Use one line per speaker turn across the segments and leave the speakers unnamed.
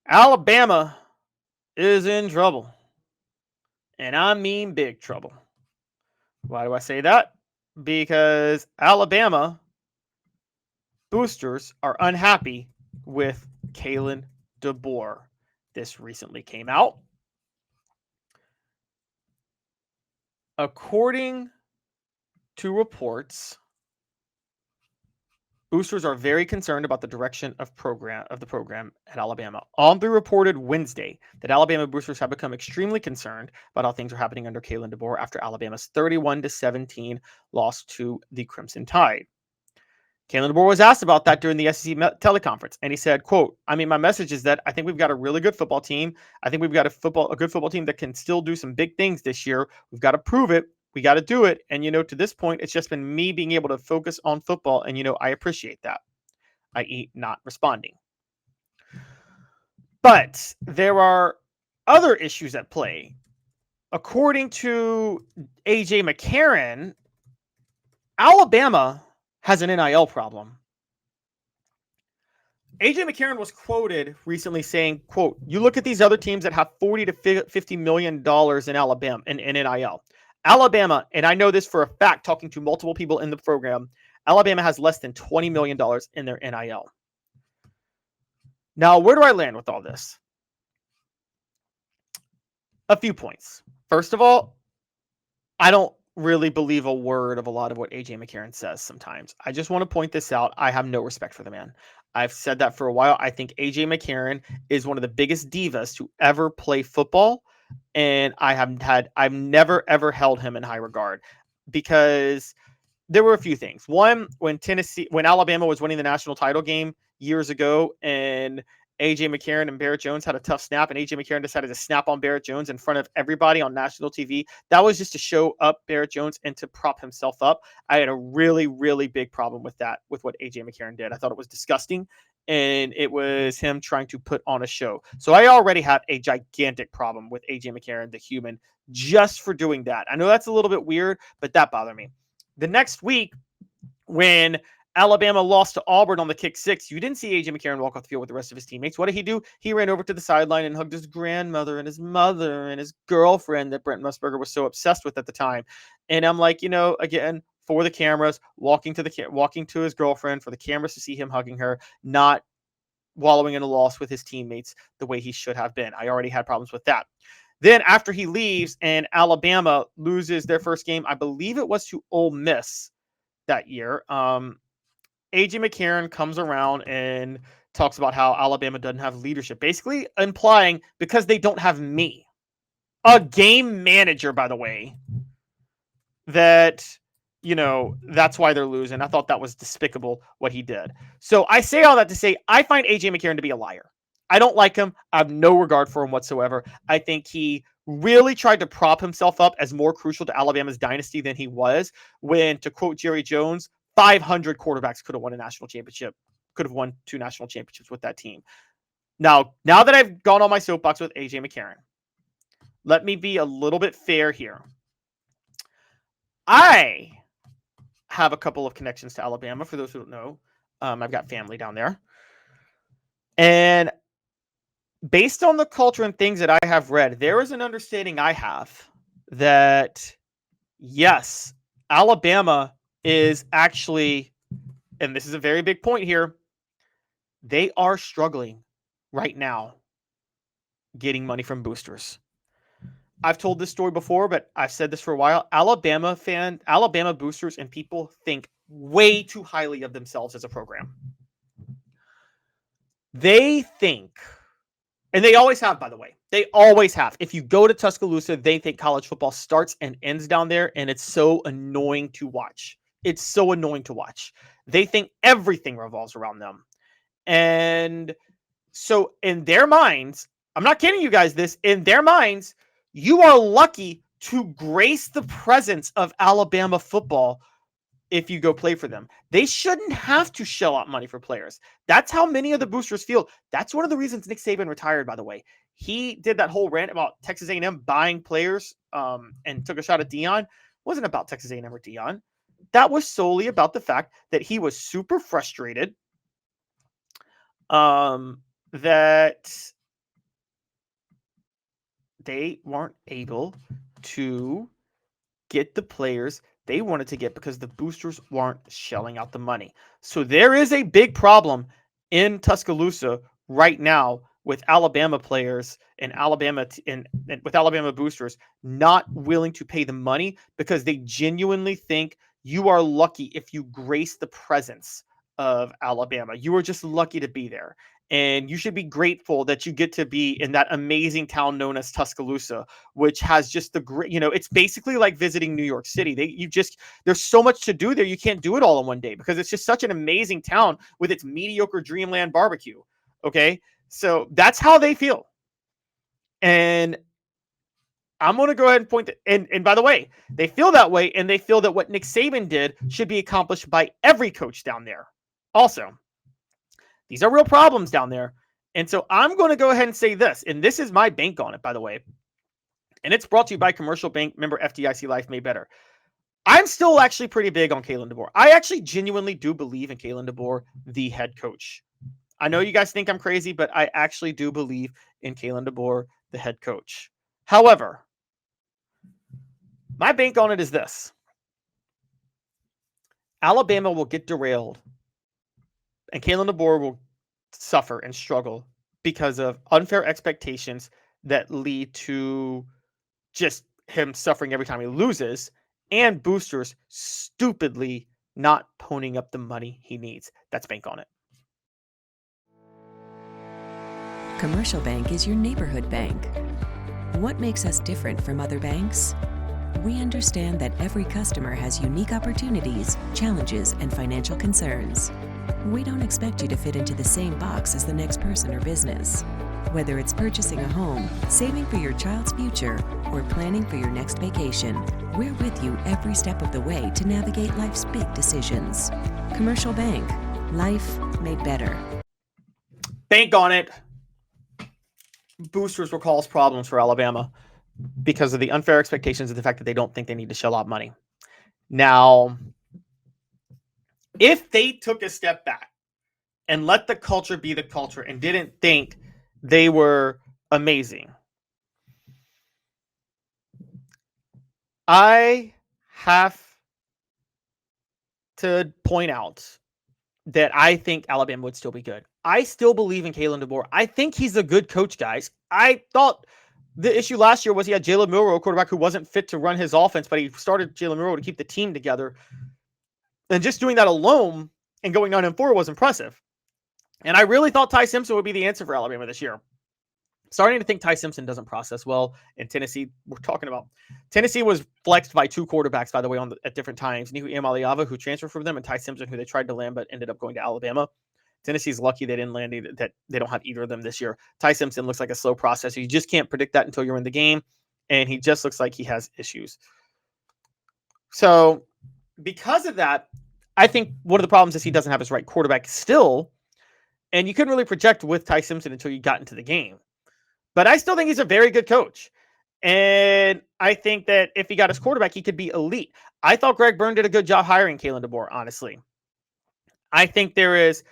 Alabama is in trouble. And I mean big trouble. Why do I say that? Because Alabama boosters are unhappy with Kalen DeBoer. This recently came out. According to reports, boosters are very concerned about the direction of the program at Alabama. Aubrey reported Wednesday that Alabama boosters have become extremely concerned about how things are happening under Kalen DeBoer after Alabama's 31-17 loss to the Crimson Tide. Kalen DeBoer was asked about that during the SEC teleconference, and he said, quote, I mean, my message is that I think we've got a really good football team. I think we've got a good football team that can still do some big things this year. We've got to prove it. We got to do it. And, to this point, it's just been me being able to focus on football. And, I appreciate that, i.e. not responding. But there are other issues at play. According to A.J. McCarron, Alabama has an NIL problem. A.J. McCarron was quoted recently saying, quote, you look at these other teams that have $40 to $50 million in Alabama in NIL. Alabama, and I know this for a fact, talking to multiple people in the program, Alabama has less than $20 million in their NIL. Now, where do I land with all this? A few points. First of all, I don't really believe a word of a lot of what A.J. McCarron says sometimes. I just want to point this out. I have no respect for the man. I've said that for a while. I think A.J. McCarron is one of the biggest divas to ever play football. And I've never, ever held him in high regard because there were a few things. One, when Alabama was winning the national title game years ago and A.J. McCarron and Barrett Jones had a tough snap, and A.J. McCarron decided to snap on Barrett Jones in front of everybody on national TV. That was just to show up Barrett Jones and to prop himself up. I had a really, really big problem with that, with what A.J. McCarron did. I thought it was disgusting, and it was him trying to put on a show. So I already have a gigantic problem with A.J. McCarron, the human, just for doing that. I know that's a little bit weird, but that bothered me. The next week, when Alabama lost to Auburn on the kick six, you didn't see A.J. McCarron walk off the field with the rest of his teammates. What did he do? He ran over to the sideline and hugged his grandmother and his mother and his girlfriend that Brent Musburger was so obsessed with at the time. And I'm like, again, for the cameras, walking to his girlfriend, for the cameras to see him hugging her, not wallowing in a loss with his teammates the way he should have been. I already had problems with that. Then after he leaves and Alabama loses their first game, I believe it was to Ole Miss that year, A.J. McCarron comes around and talks about how Alabama doesn't have leadership, basically implying because they don't have me, a game manager, by the way, that, that's why they're losing. I thought that was despicable what he did. So I say all that to say I find A.J. McCarron to be a liar. I don't like him. I have no regard for him whatsoever. I think he really tried to prop himself up as more crucial to Alabama's dynasty than he was, when, to quote Jerry Jones, 500 quarterbacks could have won a national championship, could have won 2 national championships with that team. Now that I've gone on my soapbox with A.J. McCarron, let me be a little bit fair here. I have a couple of connections to Alabama. For those who don't know, I've got family down there. And based on the culture and things that I have read, there is an understanding I have that, yes, Alabama is actually, and this is a very big point here, they are struggling right now getting money from boosters. I've told this story before, but I've said this for a while. Alabama boosters and people think way too highly of themselves as a program. They think, and they always have, by the way. They always have. If you go to Tuscaloosa, they think college football starts and ends down there, and it's so annoying to watch. It's so annoying to watch. They think everything revolves around them. And so in their minds, I'm not kidding you guys this, in their minds, you are lucky to grace the presence of Alabama football if you go play for them. They shouldn't have to shell out money for players. That's how many of the boosters feel. That's one of the reasons Nick Saban retired, by the way. He did that whole rant about Texas A&M buying players and took a shot at Deion. It wasn't about Texas A&M or Deion. That was solely about the fact that he was super frustrated that they weren't able to get the players they wanted to get because the boosters weren't shelling out the money. So there is a big problem in Tuscaloosa right now with Alabama players and with Alabama boosters not willing to pay the money because they genuinely think you are lucky if you grace the presence of Alabama. You are just lucky to be there. And you should be grateful that you get to be in that amazing town known as Tuscaloosa, which has just the great, it's basically like visiting New York City. There's so much to do there. You can't do it all in one day because it's just such an amazing town with its mediocre Dreamland barbecue. Okay. So that's how they feel. And I'm going to go ahead and point and by the way, they feel that way. And they feel that what Nick Saban did should be accomplished by every coach down there. Also, these are real problems down there. And so I'm going to go ahead and say this, and this is my bank on it, by the way. And it's brought to you by Commercial Bank, member FDIC, Life Made Better. I'm still actually pretty big on Kalen DeBoer. I actually genuinely do believe in Kalen DeBoer, the head coach. I know you guys think I'm crazy, but I actually do believe in Kalen DeBoer, the head coach. However, my bank on it is this. Alabama will get derailed, and Kalen DeBoer will suffer and struggle because of unfair expectations that lead to just him suffering every time he loses, and boosters stupidly not ponying up the money he needs. That's bank on it.
Commercial Bank is your neighborhood bank. What makes us different from other banks? We understand that every customer has unique opportunities, challenges, and financial concerns. We don't expect you to fit into the same box as the next person or business. Whether it's purchasing a home, saving for your child's future, or planning for your next vacation, we're with you every step of the way to navigate life's big decisions. Commercial Bank. Life made better.
Bank on it. Boosters will cause problems for Alabama because of the unfair expectations of the fact that they don't think they need to shell out money. Now, if they took a step back and let the culture be the culture and didn't think they were amazing, I have to point out that I think Alabama would still be good. I still believe in Kalen DeBoer. I think he's a good coach, guys. I thought the issue last year was he had Jalen Milroe, a quarterback who wasn't fit to run his offense, but he started Jalen Milroe to keep the team together. And just doing that alone and going 9-4 was impressive. And I really thought Ty Simpson would be the answer for Alabama this year. Starting to think Ty Simpson doesn't process well in Tennessee. We're talking about Tennessee was flexed by two quarterbacks, by the way, at different times. Nihu Amaliava, who transferred from them, and Ty Simpson, who they tried to land but ended up going to Alabama. Tennessee's lucky they didn't land that they don't have either of them this year. Ty Simpson looks like a slow processor. You just can't predict that until you're in the game, and he just looks like he has issues. So because of that, I think one of the problems is he doesn't have his right quarterback still, and you couldn't really project with Ty Simpson until you got into the game. But I still think he's a very good coach. And I think that if he got his quarterback, he could be elite. I thought Greg Byrne did a good job hiring Kalen DeBoer, honestly. I think there is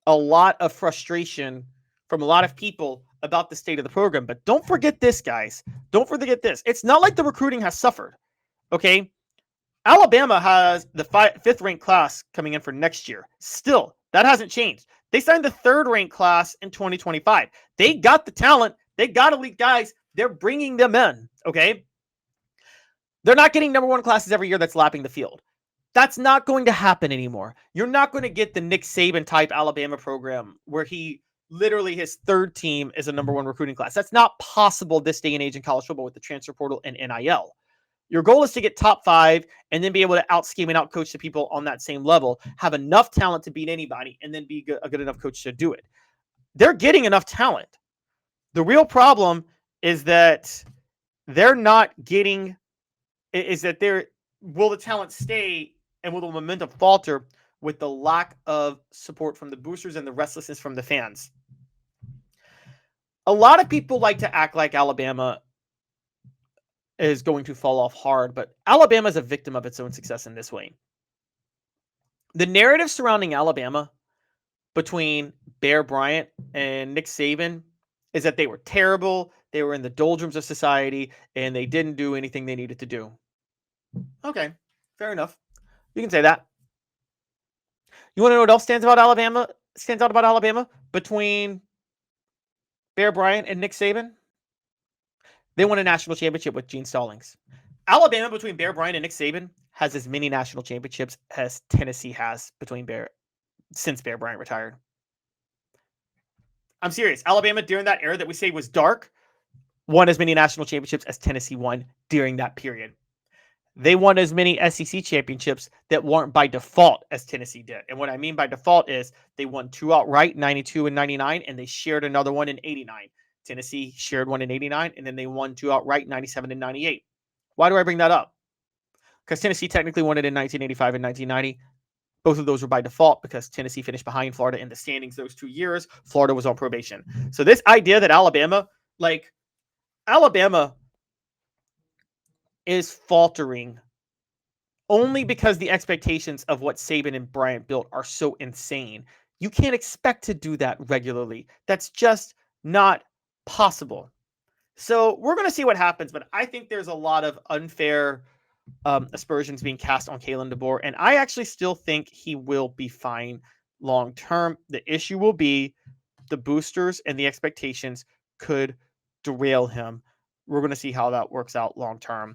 a lot of frustration from a lot of people about the state of the program. But don't forget this, guys. Don't forget this. It's not like the recruiting has suffered. Okay? Alabama has the fifth-ranked class coming in for next year. Still, that hasn't changed. They signed the third-ranked class in 2025. They got the talent. They got elite guys. They're bringing them in, okay? They're not getting number one classes every year that's lapping the field. That's not going to happen anymore. You're not going to get the Nick Saban type Alabama program where he literally his third team is a number one recruiting class. That's not possible this day and age in college football with the transfer portal and NIL. Your goal is to get top 5 and then be able to out-scheme and out-coach the people on that same level, have enough talent to beat anybody, and then be a good enough coach to do it. They're getting enough talent. The real problem is that they're not getting is that will the talent stay and will the momentum falter with the lack of support from the boosters and the restlessness from the fans. A lot of people like to act like Alabama is going to fall off hard, but Alabama is a victim of its own success in this way. The narrative surrounding Alabama between Bear Bryant and Nick Saban is that they were terrible, they were in the doldrums of society, and they didn't do anything they needed to do. Okay, fair enough. You can say that. You want to know what else stands out about Alabama between Bear Bryant and Nick Saban? They won a national championship with Gene Stallings. Alabama between Bear Bryant and Nick Saban has as many national championships as Tennessee has since Bear Bryant retired. I'm serious. Alabama during that era that we say was dark won as many national championships as Tennessee won during that period. They won as many SEC championships that weren't by default as Tennessee did. And what I mean by default is they won 2 outright, 92 and 99, and they shared another one in 89. Tennessee shared one in 89, and then they won 2 outright, 97 and 98. Why do I bring that up? Because Tennessee technically won it in 1985 and 1990. Both of those were by default because Tennessee finished behind Florida in the standings those 2 years. Florida was on probation. So this idea that Alabama is faltering only because the expectations of what Saban and Bryant built are so insane. You can't expect to do that regularly. That's just not possible. So we're going to see what happens, but I think there's a lot of unfair aspersions being cast on Kalen DeBoer, and I actually still think he will be fine long term. The issue will be the boosters and the expectations could derail him. We're going to see how that works out long term.